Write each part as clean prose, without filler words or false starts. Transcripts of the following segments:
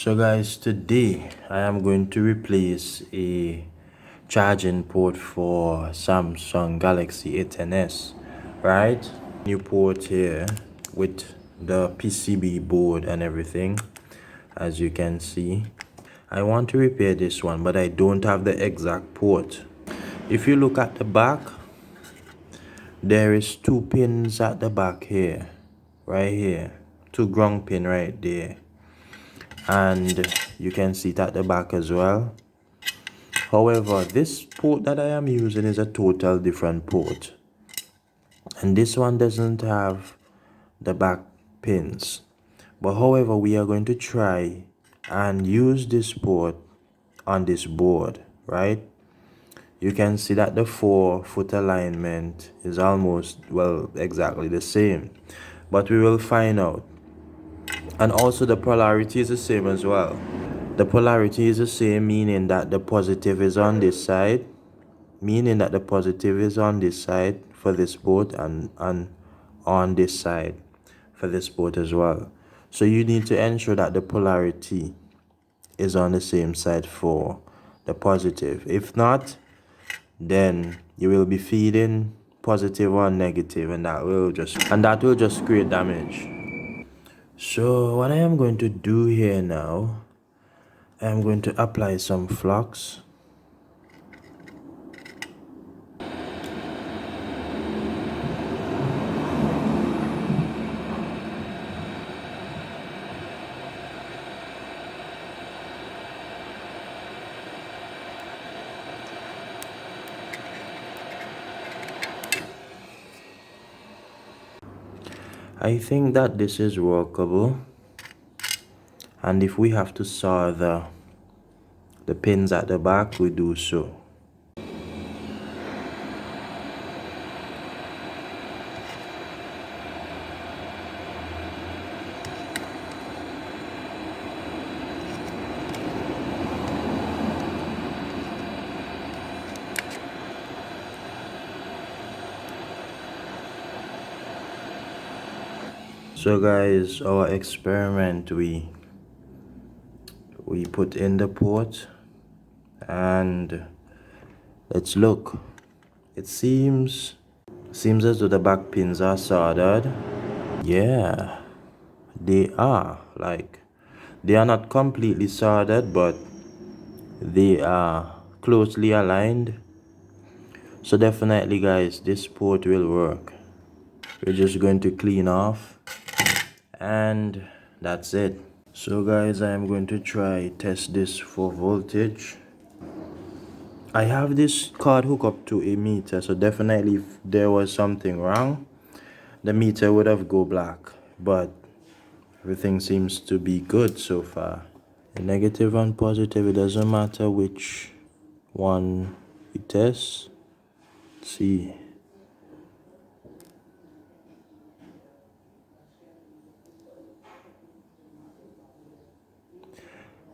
So guys, today I am going to replace a charging port for Samsung Galaxy A10s, right? New port here with the PCB board and everything, as you can see. I want to repair this one, but I don't have the exact port. If you look at the back, there is two pins at the back here, right here, two ground pin right there, and you can see it at the back as well. However, this port that I am using is a total different port, and this one doesn't have the back pins. But however, we are going to try and use this port on this board, right? You can see that the 4-foot alignment is almost, well, exactly the same, but we will find out. And also the polarity is the same as well. The polarity is the same, meaning that the positive is on this side, for this port, and on this side for this port as well. So you need to ensure that the polarity is on the same side for the positive. If not, then you will be feeding positive or negative, and that will just create damage. So what I am going to do here now, I am going to apply some flux. I think that this is workable, and if we have to saw the pins at the back, we do so. So guys, our experiment, we put in the port, and let's look. It seems as though the back pins are soldered. Yeah, they are. Like, they are not completely soldered, but they are closely aligned. So definitely guys, this port will work. We're just going to clean off, and that's it. So guys, I am going to test this for voltage. I have this cord hooked up to a meter, so definitely if there was something wrong, the meter would have go black, but everything seems to be good so far. The negative and positive, it doesn't matter which one we test. Let's see.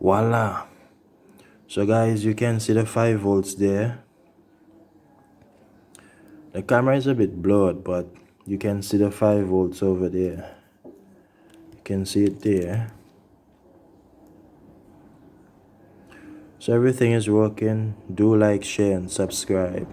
Voila. So guys, you can see the 5 volts there. The camera is a bit blurred, but you can see the 5 volts over there. You can see it there. So everything is working. Do like, share, and subscribe.